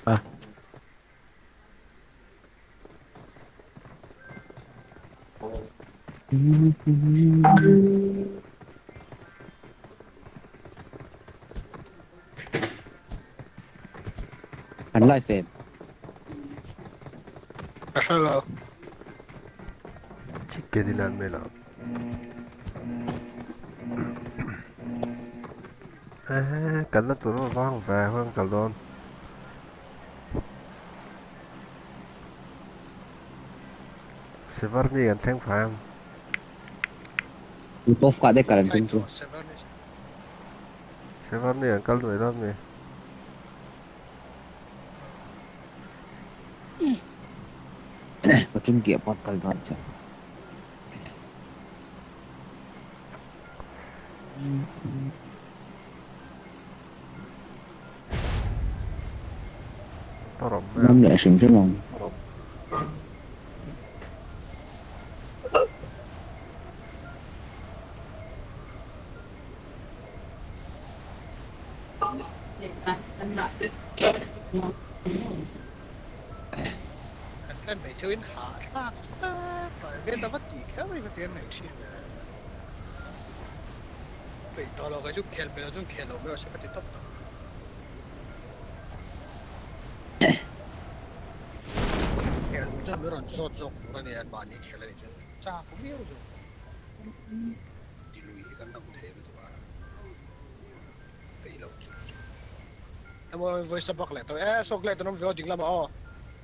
À, anh lại phèm. Hello. Chicken in an mela. Cần nó tụi nó vang về hơn cả luôn. Severni kan theng pham. Utof ka de karan tung tu. Severni kan kal đuổi đó nè. Macam kia pot kal ban cha. Tao Nam mẹ. lệ sinh chứ lòng. Kan mấy chơi hả? Phải bên tao bắt chỉ kéo mấy cái tiền này chứ. Vậy tao lo cái chút kẹo bây giờ chút kẹo bây giờ sẽ bắt tiếp. Kẹo bây giờ mới còn sốt sốt rồi này anh bạn đi kẹo này chứ. Cha cũng biết rồi. Đi lui cái nông thế rồi tụi bạn. Vậy lâu. Em ơi với sắp bạc lại tao, sốc lại tao nó về chính là mà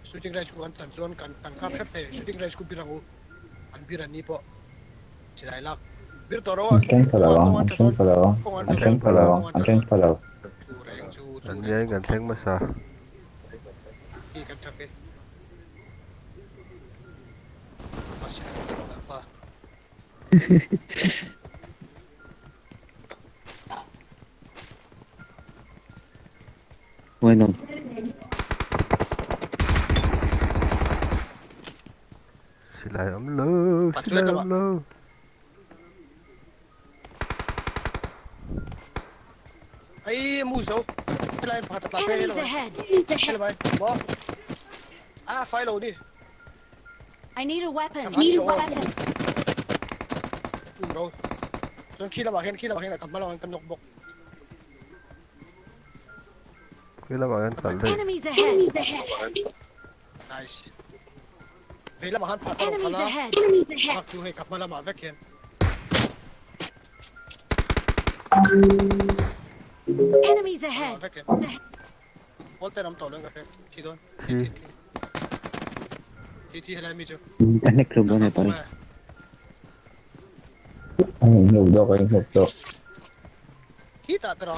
shooting range ku an tan chuan kan kap shot te shooting range ku birangu an birani po chilai lak bir toro I'm staying for the long. kongan I'm ta staying don for the long. kongan I'm ta don staying Theng for the pala. long. kongan I'm ta staying don for the chu Anh reng nhớ kan theng masa. ki kan thake masih apa Bueno, Silai lơ, pacuit silai apa lơ. ai muzo lain pahat tak pe Enemies lo ahead! hele bai bo file lo di I need a weapon! bro John kila bahin kam malang kan nok bok Kila makan kal deh. Enemies ahead! nice Vela mahan pataro Enemies kala ahead! mak tu he kam malam avek hen Enemies ahead! avek hen Volte nam tolong ka thi don Thi. thi helai mi chu kan nek club Naka ne pare. fonga anh ngủ được anh ngủ được. kita tera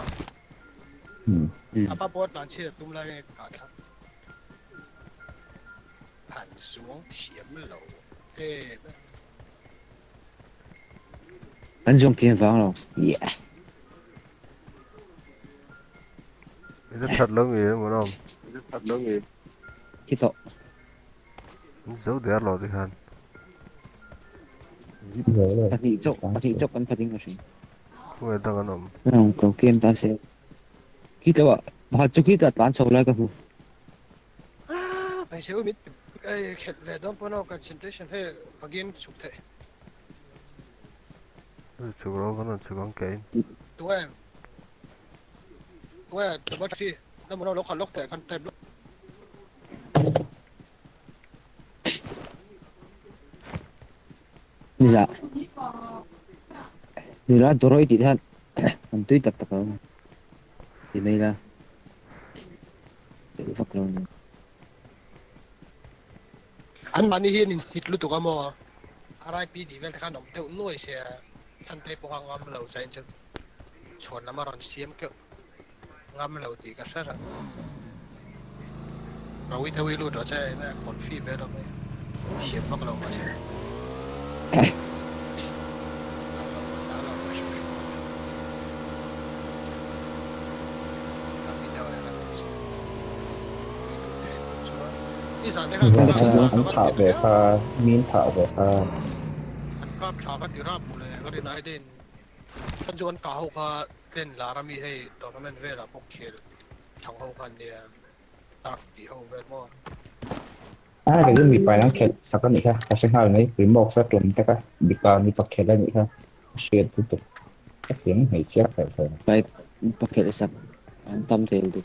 Ừ. apa bot lan che tum la ka tha han xuống thiểm lầu ê Kan zong kia vang lo. Yeah. Itu thật lắm người muốn không? Kita Giấu đẻ lò thì hàn. Rồi rồi. pati chok kan pati ngasin. Không người ta kan om. Nang ko kem ta se. Kita wa bahat chok kita tan chok la ka hu. phải xíu mít ê khét về đó bọn nó concentration hay again chụp thế Chú đó vẫn là chú con kén. tụi em tụi bắt phi nó muốn nó lóc lóc thế con tem lóc Niza. Nira doroi ti than. An tui tak tak lo. Ti mai la. Ti fak lo. anh mà đi hiền in xịt lúc tụi con mò RIP thì vel khăn động tiêu nuôi xe thân tay bộ hàng ngâm lầu chạy chân chuẩn là mà còn xiêm kiểu ngâm lầu thì cả sát rồi theo luôn đó chạy nó còn phi về đâu mấy xiêm bắt lầu mà xe đi ra đây Rồi hàng anh thả về pha, min thả về pha. cáp trả cái tiền rap này cái này đến anh chọn cả hậu cả tên là rami hay tournament về là bốc khế thằng hậu cả này tạc đi hậu về mà cái gì bị phải nó kẹt sắc cái này ha cái sinh hoạt này bị một sắc lắm tất cả bị cao bị bắt kẹt này ha xuyên tiếp tục cái tiếng hay chết phải phải Baik, pakai resep. Antam tail tu.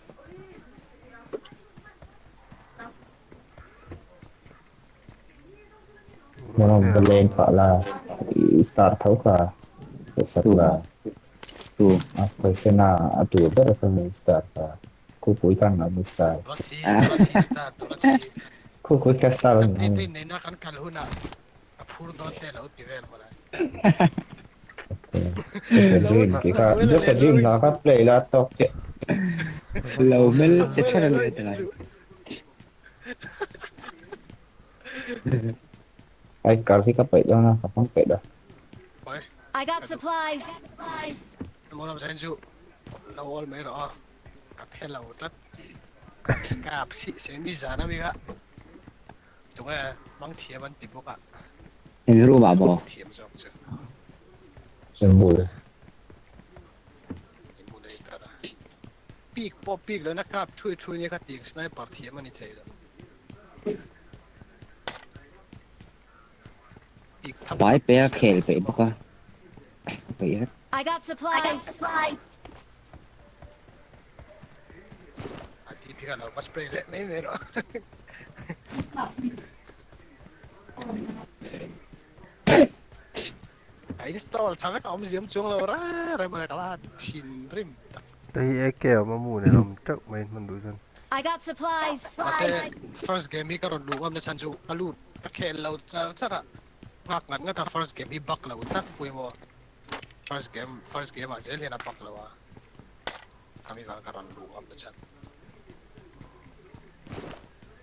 mà nó lên phải là start thấu cả sắc Tu, là tu. phải cái nào tu rất là phần start là cô cuối tháng là start Ah,ตัวละทีตัวละที cô cuối cái start là kan gì tinในนักกันกันหุ่นอ่ะพูดตอนเตะแล้วตีเวลมาเลย just a แล้ว dream ที่ก็ เวลา just เล่ a นแล้ว dream เราก็ play แล้วตกเจ็บ lau mel เวลา secara เล่น lihat จะ lah. สู้ ไอ้การที่ก็ไปแล้วนะก็ต้องไปแล้ว ไป I got supplies. มองเราเซนซูเราออลไม่รอกับเพลเราตัดกับเสียงดีจ้านะมิกะตรงนี้บางทีมันติดบุกอะ Yang rumah apa? เทียมจอมเจอ sân bùi มูเลยแต่ละปีกปอปีกแล้วนะครับช่วยเนี่ยก็ตีสไนเปอร์เทียมมันนี่เท่เลยปีกทับ Baik, pera kel pe buka. Pera. I got supplies. อันที่พี่กันเราก็สเปรย์เล่นไม่หรอไอ้สตอลทำให้เขาไม่เสียมจวงเราอะไรมากันล่ะชินริม đây ai kèo mà mù này làm chắc mình đủ chân I got supplies. มาเซ่ first game พี่ก็รอดูว่ามันจะชันจูกลูดก็แค่เราจะระวักงั้นก็ถ้า first game พี่บักเราตักคุยมั้ง first game อาจจะเรียนบักเราอะทำให้เราก็รอดูว่ามันจะ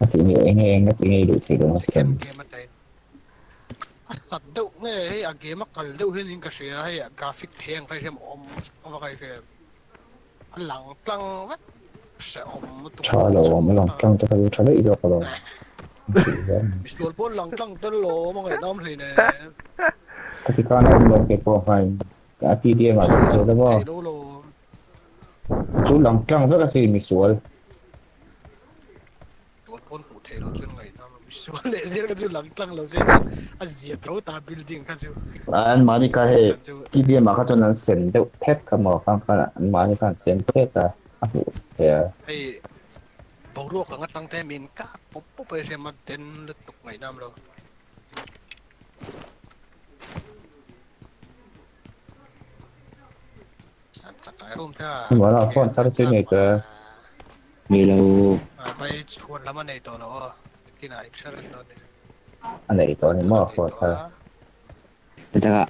nó chỉ nghĩ nghe nó chỉ nghĩ đủ thì nó second chân game มันได้สัตว์เดุเนี่ยให้เกมมันกันเดุเห็นยิ่งกระเสียให้กราฟิกเพลงใครเชื่อมอมอะไรใครเชื่อมหลังกลางวัดเสียอมตุก cho lộ mới lòng trong cho cái cho lấy được rồi มีส่วนพ้นหลังกลางตลอดมองเห็นน้ำเลยเนี่ย cái thì con này lòng cái bộ phải cả ti đi mà rồi đóไอ้ บ่ โลโล chú lòng trong rất là xì mình xuống ส่วนพ้นหูเทเราจนไงน้ำมีส่วนเลยเสียก็จุดหลังกลางเราเสียอาเจียเราตาบิลดิ้งกันจู anh mà đi cái hệ ti đi màเขาจะนั้นเส้นเด็กเพชรกับหมอฟังกันอันมาในการเส้นเพชรอ่ะอ่ะเดี๋ยว ไอ้บอกรู้ของตั้งแต่มินก้าปุ๊บไปเรียนมาเต้นแล้วตกไงน้ำเราสักไอ้ร่มท่า หมอเราพ่นถ้าจะเนี่ยก็ Milau ไปชวนแล้วมันในตัวเราที่ไหนเชื่อเรื่องตอนนี้ อันไหนตัวนี้หมอพ่นถ้า tetaka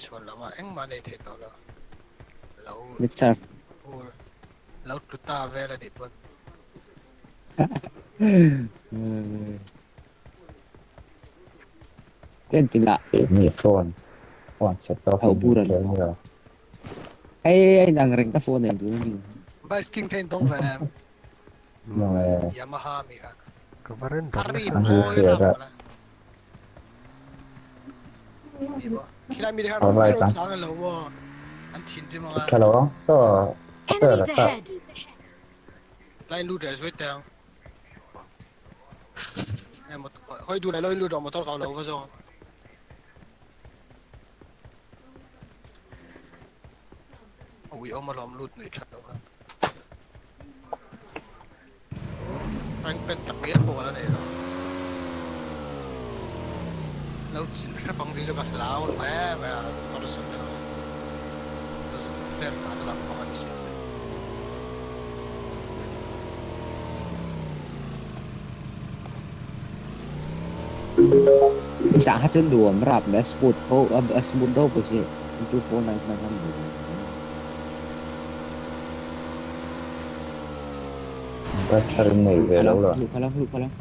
ชวนแล้วมาเอ็งมาในเทตัวเราเรา besar. เราตุตาเวลาดิบวัน Kan tidak. มีพ่นเสร็จก็ Tahu buran. เดี๋ยวนี่เรา Ay, nang ring ta phone này đúng không? ไปสกิ้งเทนต้องแวม ยังไง ยามาฮ่ามีกัน kemarin คารี pernah โมยรับละดีบ่คิดว่ามีได้ครับไม่รู้สารเราว่าอันทิ้งที่มา แค่เราก็เปิด Enemies ก็ ahead. ไล่ลูดเดี๋ยวช่วยแตงไอ้หมดค่อยดูไล่ลูดออกมาต้นเขาเราก็จะเอาวิเอามาล้อมลูดหน่อยชัดแล้วครับมันเป็นตะเกียบหัวแล้วเนี่ยแล้วถ้าบางทีจะกัดล้าวแม่แบบมอเตอร์ไซค์เราเดินผ่านระดับประมาณสิบ Bisa hasil dua merap dashboard oh dashboard đâu có gì itu phone này là kanก็เชิญหนีไปแล้วเหรอ lupa lang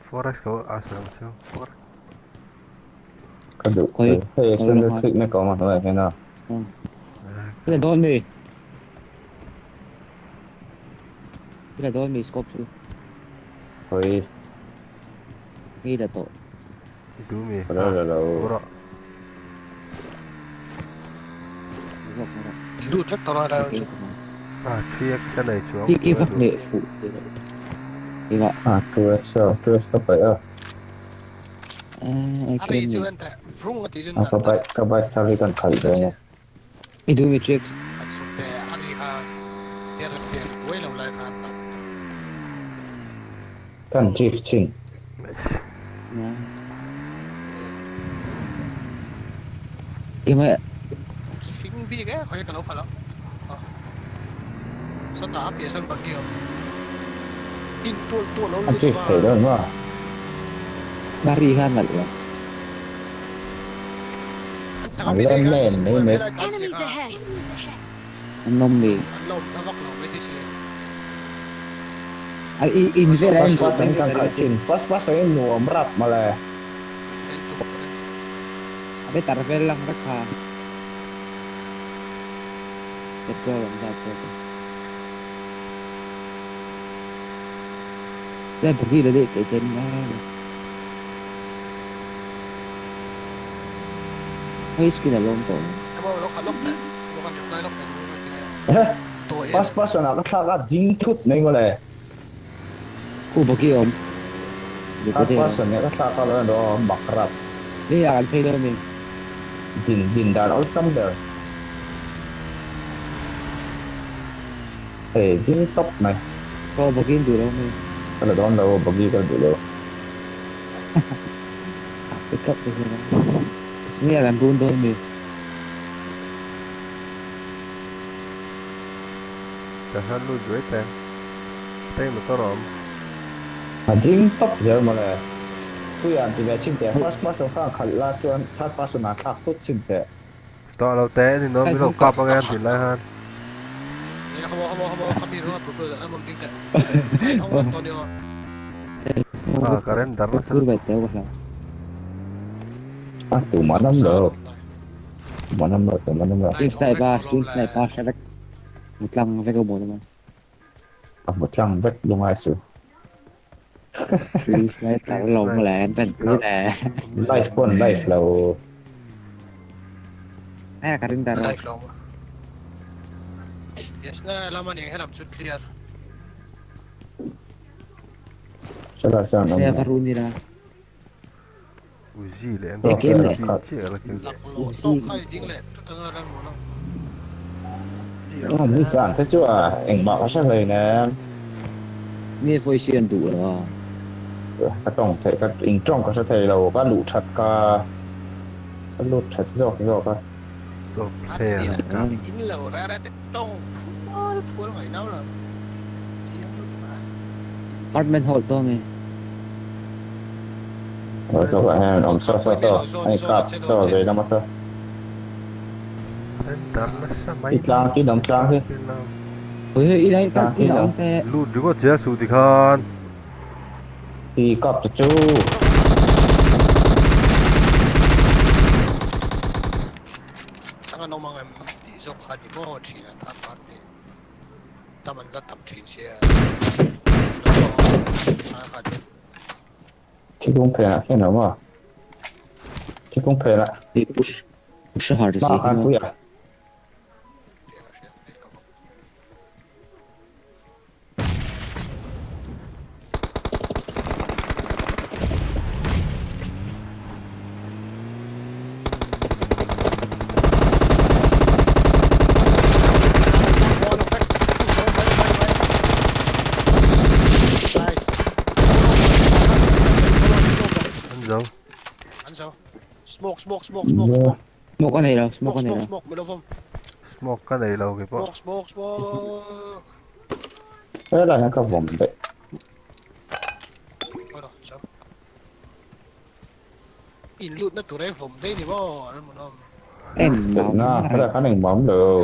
forest kau asal macam ก็ดูเฮ้ยเส้นเลือดคลิกไม่ก่อมาเท่าไหร่แค่นั้น kita doon mi kita doon mi scope su เฮ้ย kita to Itu mi. rồi Ora. Đủ chắc tao nói đâu chứ. 3x cái này xuống. Cái vật liệu phụ thì vậy chưa có phải Anh cái ấy chưa này anh ta, phun cái gì à nữa ta. các bạn thằng đi cần khởi Sao chứ? rồi cái đuôi matrix Anh xuống để anh ấy ha, để rồi để quay lâu lại han ta. cần chip chỉnh Nice. cái mà Phim bị cái khỏi cái lâu phải lắm. Sao ta bị sao bằng nhiều. In tua lâu anh luôn chip mà. thể đó đúng không bari kan là được Chẳng biết cái lên gì đấy mà mới lại tan Enemies ha. ahead. anh nông đi Anh lâu ta vắt lâu mấy thế gì. à in về pas đây pas anh cần khởi chỉnh pas anh nuông rap mà là Anh tụt rồi. abe tarvel lang rakha ito lang dapat đây bagi là để cái chân mà hay skin là lông tổn Em bảo lúc lúc này, lúc anh chụp lại lúc này. Tôi em. pas nào cái thằng cái dính chút này mà là khu bagi om được cái gì pas này cái thằng cái đó bạc rap đây là anh thấy đâu mình din đàn all somewhere để dính tóc này có bagi đủ đâu mình cái là đó đâu bagi cái đủ đâu pick up cái gì đó ini là làm run thôi mình Tahan lu duit ya. Tay mà to rom. à dính tóc giờ mà là tôi ăn thì về chim tẻ pas trong khang khẩn là cho thắt pas nào khác tốt chim tẻ To lâu té thì nó mới đầu cọp vào thì lại han. Này không biết nó bự rồi, nó mông kinh đấy. Anh không ăn to nhiều. Ah, karen dar na kur bete ko lang à tụ mà năm rồi mà năm rồi team sniper siya một lang vega mo naman à một trăm vết luôn ai sự team sniper lâu mà lại anh tên cứ nè life là ay ka rin daro Life long. Yes na laman yang hanap shoot clear. sẽ là sao saya nó karu nila Uzi le. Cái game Uzi này. che la ke. Lak lo to khai jing le. Chút tengah dan mo no. nó mới sản thế chứ à anh bảo sẽ về nè ni foi siyan du rồi cái tổng thể cái in trong có sẽ thể là cái lũ chặt cái lũ chặt rồi So Ada fair. dia kami in lo rara te tong. Oh, pur mai nau la. Dia tu tu. apartment hall to me rồi cho bạn ông sao anh cặp sao về năm sao Karen dar na sa may. ít lang chứ đóng trang chứ oi ilay ka Bakit ilaw daw? te Lu di ko siya su di kan. thì cặp cho chú Tangan no mga di so khadi mo chi na ta parte. Taman da tam chin sia. chứ không thể là cái nào mà chứ không thể là di push hard ba si kan phu ya Anh giống. Anh sao? Smoke. smoke ka na ilaw smoke ka na ilaw Smoke, middle of him. Smoke ka na ilaw ke po. Smoke. thế là những cái vòng đấy Ôi đồ, sao? In loot na tụi vòng đây nè bò, anh muốn không? en được na thế là cái này bấm được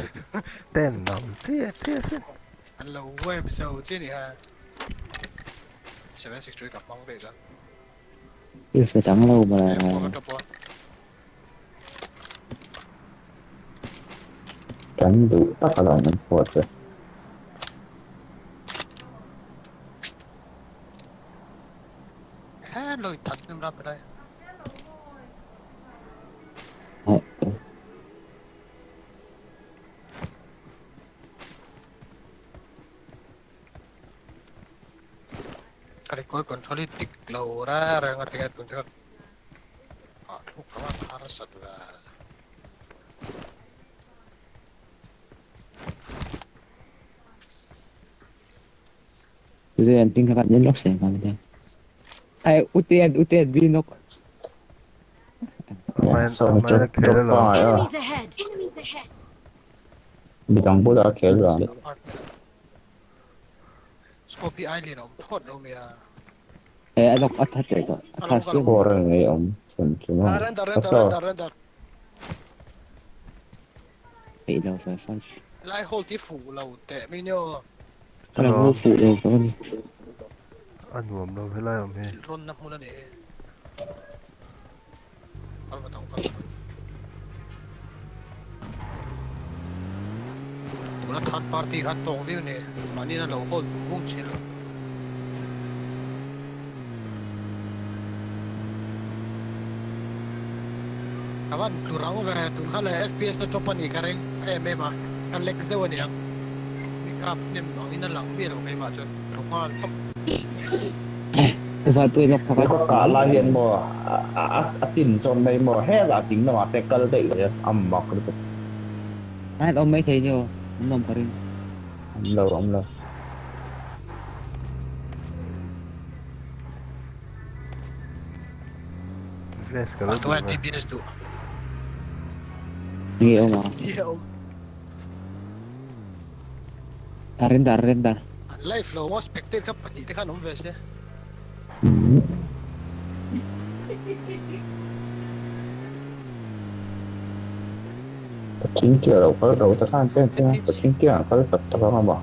Ten nam. Tia. Anh lâu web sao chứ nè ha? 763 gặp bóng đây rồi. yêu sa chẳng lâu mà Em có cái bó. tránh đủ tất cả là những phốt rồi Ha, lôi thật em ra bên đây. Koi control tik low ra ra ngat tiga control. Ah, lu kawan harus satu lah. Tôi anh tin các bạn nhấn lóc xem vào đây. Ai uten vinok. So Amai drop khele lo. by Enemies ahead. bị đóng bút đã kéo rồi Scope ai liền ông thốt đâu mày. Eh anok atat ito. Alam Atas kalau. yun. cô rồi này ông chuẩn Ah, không render, có render, sao render, render. Ilaw sa fans. Lai hold ti fu lâu tệ mi nhớ. Parang Lo. ho phụ đâu có ni. Anh nuông lo helai om he. Ron nak mula ni. Kalau tahu kalau. Mula third party hat tong dia ni. Mani na low hold bung chill. Kawan kurang over tu hal FPS na topan ni kareng mema kan lex de wani ang mikap nem ang ina lang bi lo kay ma chon rumal top Tôi phải tôi lọc các nó bạn. có cả là hiện mùa tin trong đây mùa hè là chính là tệ cơ tệ rồi âm mọc được Ay, ông mấy thấy nhiều. Ông nằm pa rin. ông lâu Vest ka lo Waktu du anti ma. BS tu. Nghe ông à. Dia om. Renda. Live flow mo spectate ka pati te kan om ves de. chính kiểu đâu có đâu ta than trên chứ chính kiểu có tập tập không bỏ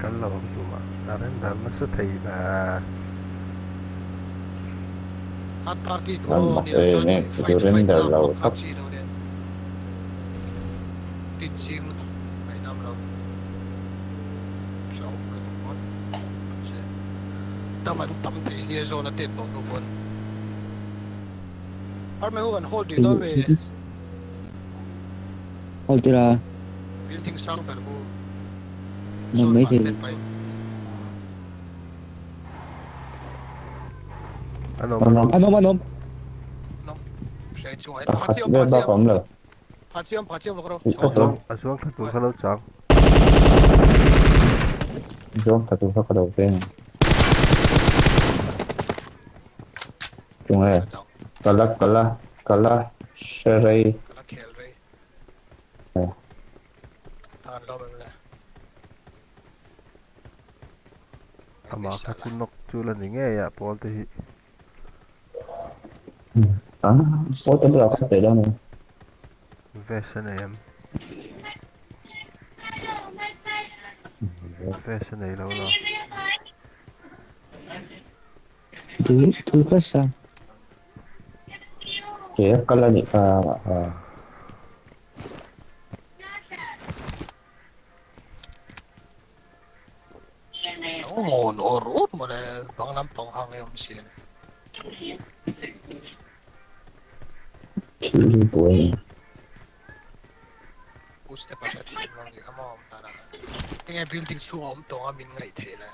Kan lo du ma. Aren dan ma sa thei ba. Third party tu Kan ro mặc ni la chon nè fight cái fight render na lâu mo sắp kap chi đâu de. Tin sim lo. Ai nam lo. So ko tu kon. Taman tam te si zone te to tu kon. Ar me hugan hold di do me Hold tira. building sang per ko. Nằm mấy thấy. Ano ma lo. Anom. Sai chu ai phát pati om về pati ba om phẩm rồi pati om lo ko. Asuang thatu ka lo chang. giống thật tôi có đầu tiên chúng này cala sherry Kala khel re. Ờ. Tan lo me la. Ama ka chu nok chu la ni nge ya pol te hi. đó có tính là có thể đâu nè Vest na em. Vest na lo lo. Tôi có sao. chỉ cala này Oh, no road mo na bang nam tong hang yom sin. tuổi Puste pa sa team lang di kamo om tara. Tinga building su om tong amin ngai the la.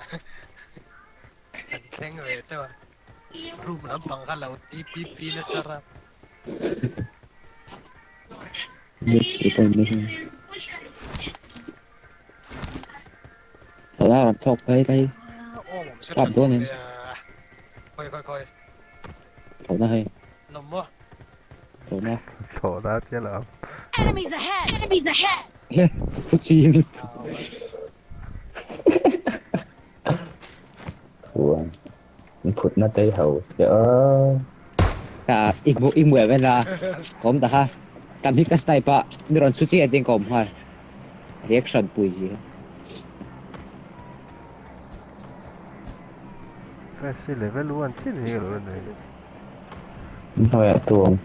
An theng re cha. Room nam bang ka lau TPP na sara. Yes, ito mấy. Thật ra là chọc cái đây. Oh, mo sa Tap doon chan em. ya. Koi. Thật ra hay. Nom mo. Thật ra. Lo da che la. Enemies ahead. Enemies ahead. Phút chi. của phút nó tới hậu chở Cả ít mùa bên là. Kom ta ha. Cảm thấy cái sniper. Drone suốt chi tiếng kom ha. Reaction pui gì. Vest level 1 chin hi lo ne. thôi ạ tuồng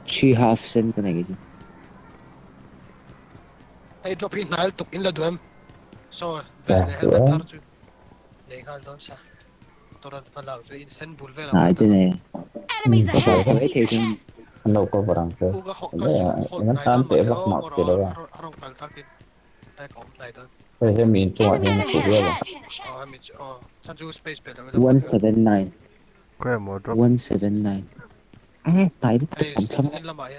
Chi half cent cái này cái gì. Ay drop in nal tuk in la duem. So, dạ best na cửa helmet tar chu. Nei hal don sa. Toran ta lag chu in sen bul vela. À cái này. Enemies có thể ahead. Mấy thế chứ. anh đâu có vào đằng kia Uga ho ka đấy zoom hold nó nai tan dan ma tệ le bắt o mọt moro kia đấy à arong kal takin. Dai kom nai dan. Thế mình chung Enemies là chủ yếu là ahead! Ờ mình săn chú space bed available được. 179 Quay một drop 179 à tại nó Hey tổng thâm xin làm bài.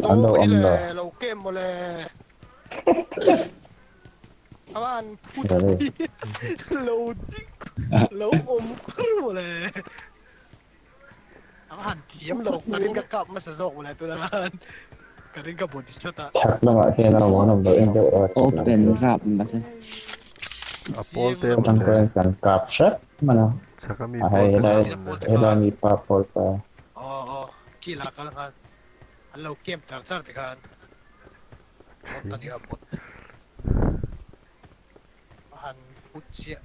ăn đâu Tôi âm rồi là lâu kem mà là các bạn phút rồi đây lâu lâu ôm mà là các bạn chiếm lâu cái đến cái cặp mà sử dụng là tôi là cái đến cái bộ đi cho ta chắc là mọi khi nào muốn làm được em độ chắc là open rap mà thế Apple chiếm tem lâu một đang lệ quen cần cặp sách mà nào Sakami à Paul hay tem đây một lệ hay đây mi pa pa pa kia là cái là lâu kem char char thì cái bot tani cái bot han phút chia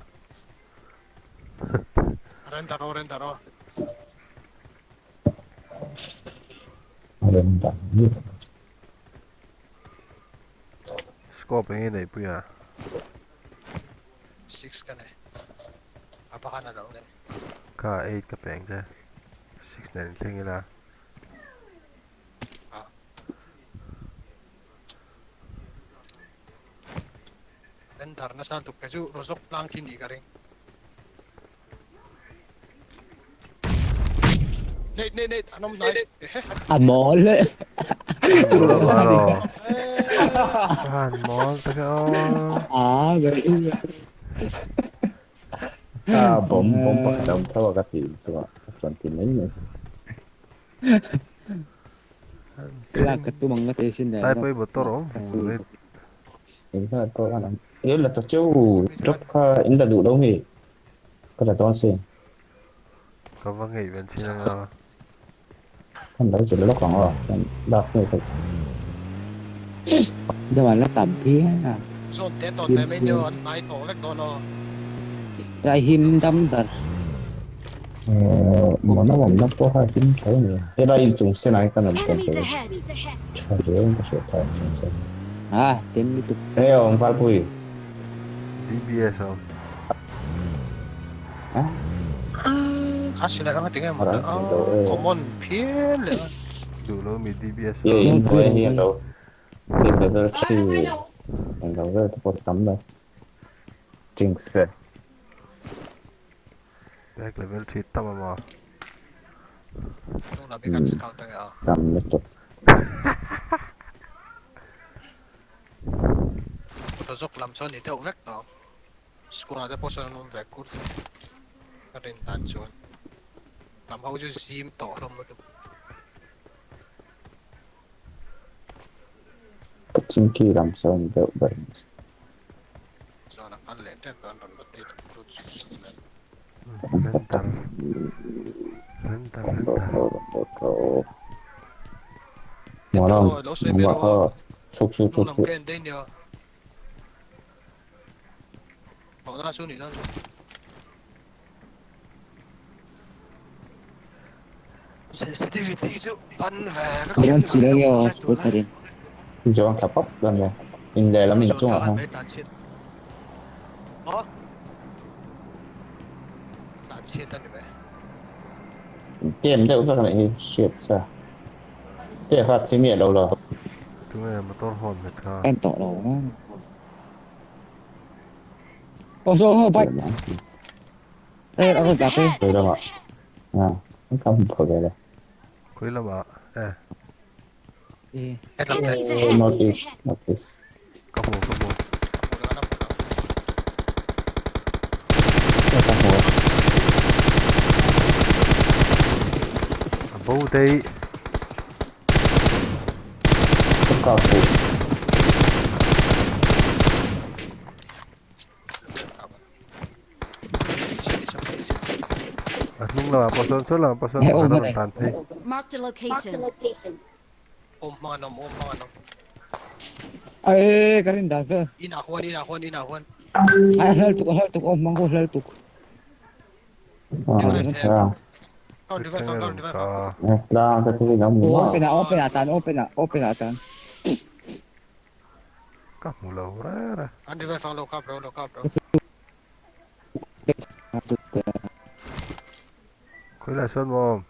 rentaro lên đẳng như Scope ini này punya six cái này apa kan ada này K8 ka peng je 6 na thing ila rentar na satu keju rosok lang kini karing Nate, anom nai. à mol đấy Mula maro Fan mall ta ka à vậy à bấm bắt đầu theo cái gì chứ chuẩn thì mấy người là cái tụi mình có thể xin để Tai nó pai motor om cái fu tụi ne ini kan tôi kan ini là tôi chú chụp cái ini là đủ đâu nhỉ cái là tôi xem ka wangai ben china kan đấy chỉ là lúc còn rồi đọc như thế nhưng mà nó tầm phía à Zon te mấy đứa nai to vek to no. lại him đâm đợt mà nó còn nó có hai chính cái này cái đây chúng sẽ này cái này cần Enemies phải ahead! cho dễ cái sự thay chúng sẽ à tiến đi tục thế ông phải bùi DBS om à Kasi na lang tingin mo Alright, na. so, Common piel. du lo mi DBS vậy om thôi hiện đâu tìm được cái sự hiện đâu cái tôi tắm đây chính sẽ back level 3 tamama Nung nabigat scout nga. tắm được chút Rosok lamson ite vek no. Skuna te poso nung vek kur. Karin tanchon. Lam hau ju sim to lo mo. chính khi làm sao được vậy So na kan le te kan ron bati tu su le. rental mà nó Lo se mà mero. có xúc xúc Nung xúc lam xúc ken den yo. Ho na su ni na. Sensitivity su an ve. Iron chỉ là yo sport cái đến cho anh bắp lên này mình để là mình chung à không Đạn chết. Đó. Đạn chết anh vậy. tiền đâu ra lại shit sao tiền phát thì miệng đâu rồi tu me motor hon me ka em tỏ đầu nó ô số bạch tiền mà đây nó Enemies cà phê ahead! tôi đâu mà à không phải vậy koi lama Hết lắm Enemies đấy. ahead! notice kamu cái thằng hồ abau dei không có phụ nung la pason so la pason Hey, oh, hana mate. tan thei Marked a location. Ôm mà nó. ê cái đến đạt cơ Ina Juan. ai hơi tục ôm mong cô hơi tục à Count divide Tenga count rum divide. ka ra cái thứ nó muốn open à tan kamu la ora And divide fang low cap bro. koi la son mo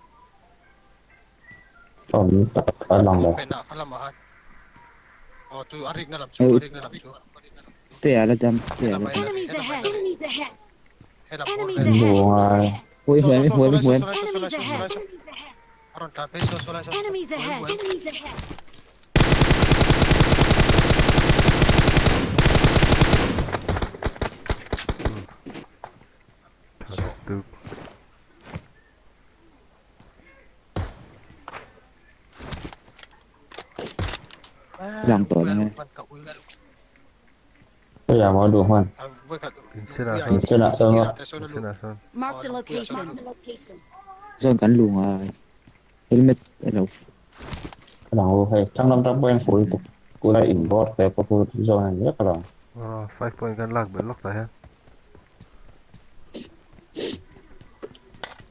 còn ở lòng Có này bên nào phát làm mà hết. Chú Arik nó làm chú, Ừ, Arik nó làm chú. tè là chăm, Hết tè là là mày chăm. là đi, Enemies hết là mày là ahead! đi. Hết là bố Enemies về. ahead! buồn ngoài Ui, So, so, Huen, so, so, Huen, lại, so, Huen. so, lại, so, so, lại, Enemies so, so, lại, ahead! so. Aron tape, so, so, lại, so, so. Enemies Huen, ahead! Huen. thật So. tự Lòng Lục tội về, lục này. văn cậu, bây giờ mà đùa hơn với cả in lục xe là về, son xe là chỉ sơn là luôn tại sao nó in xe lục. là son Marked a Lục về, sao nó location. lục. Sơn cánh luôn rồi. Helmet, hello. cái nào hay trong năm trăm quen phối tục cô lại import về có cô do này rất là 5 point kan lag ben lok ta hen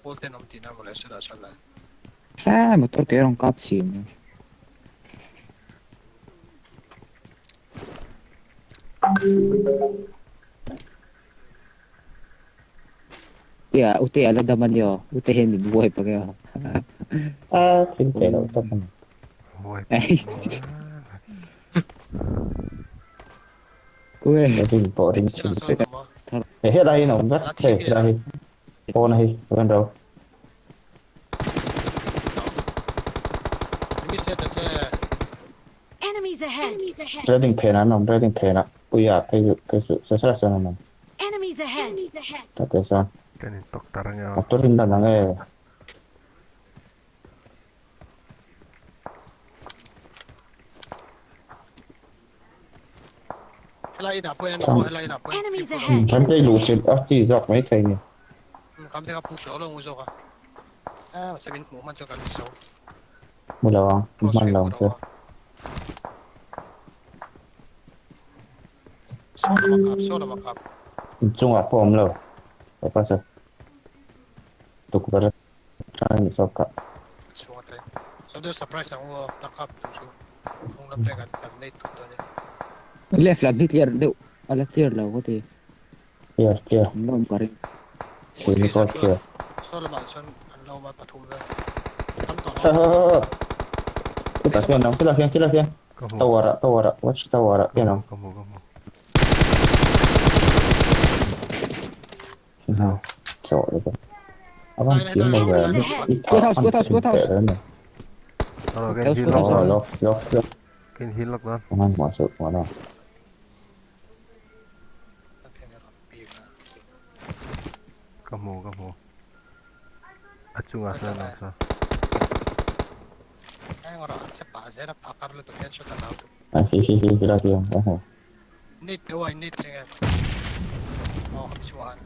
Bố tên ông tí nào mà lại, sao lại. Ha, motor kaya rong cutscene. Ute ala daman yo. Ute hindi buhay pa kayo. à chính cái đó tất cả Ôi, Ay, để kuwe. tìm bộ đến Sẽ là chỉnh sao là mà. để hết đây nó rất Là thiên thể nhiên à. đây cô này bên đầu Mình sẽ thật sẽ. Enemies ahead! ra đình thể nó ra đình thể nó bây giờ cái sự sẽ là sao này Enemies ahead! tại tại sao kan in tok tarang ya mà tôi tin là nghe Hay là đạp quên nó, trong hay là đạp quên. Phim Enemies phụ ahead! hắn đây đủ chuyện ác chỉ dọc mấy thầy nhỉ cảm thấy gặp phụ số luôn rồi mà sẽ mình muốn cho cả số. một đầu mang Crossfit lòng của chưa nó. Số là mặc cặp. chung à phom rồi apa sih tục vào cái này sao cả Số đây. Số đó surprise ang nakap số. Kung làm tay cả này tụt đó. Left lang ni clear do. Ala clear lang ko te. kia kia Nom pa rin. Ủa thì nó truy ra có chưa? kia Số là bạn sơn ăn lâu mà bắt thùng ra. Tắm tỏ cái nó. là kia nó cái là kia kamu tawara watch tawara kia nó kamu nào trời ơi apa Đây, kiếm đây, bây đây, giờ Enemies đây, ahead! ít Squad thở house, ăn squad house, cái squad tệ house. đấy này ano Squad ken house, heal squad lok house. rồi don lóc ken heal lok don không ăn quả sự quả nào kamu achunga sa lang sa Ay, ngora sa base na pakar lo to yan siya tanaw. hi ra kia Need to ay need nga. Oh, kapisuan.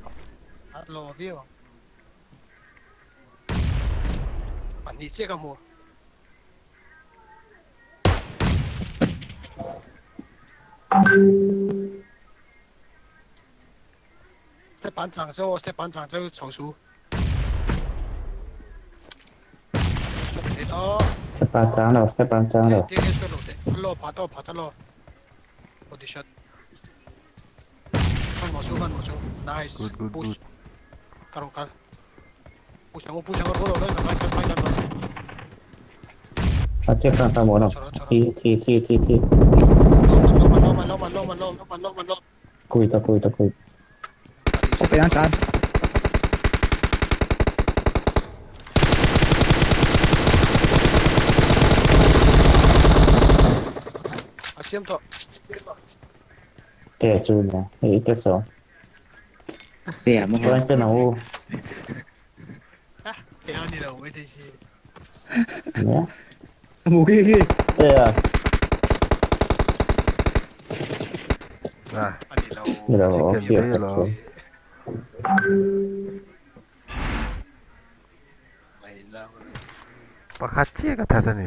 At low view. Panit siya ka mo. Step ban 장就草书。哦， sẽ ban trắng rồi 啲嘅出路的，攞爬得攞，我哋出。翻冇數，nice good good push， good karong kar。push ang ulo, main kan. à chết ra tao muốn không thi Loman. cùi Okay lang saan? Asyam to. kẻ chui nè ý kết sống Tè mo ha. quanh cái nào Ah, kaya nila wait si. nhé Mugi. ê à ah Anilaw. như là chicken kia đấy sạch là xuống May lang. pakhachi ka thata ni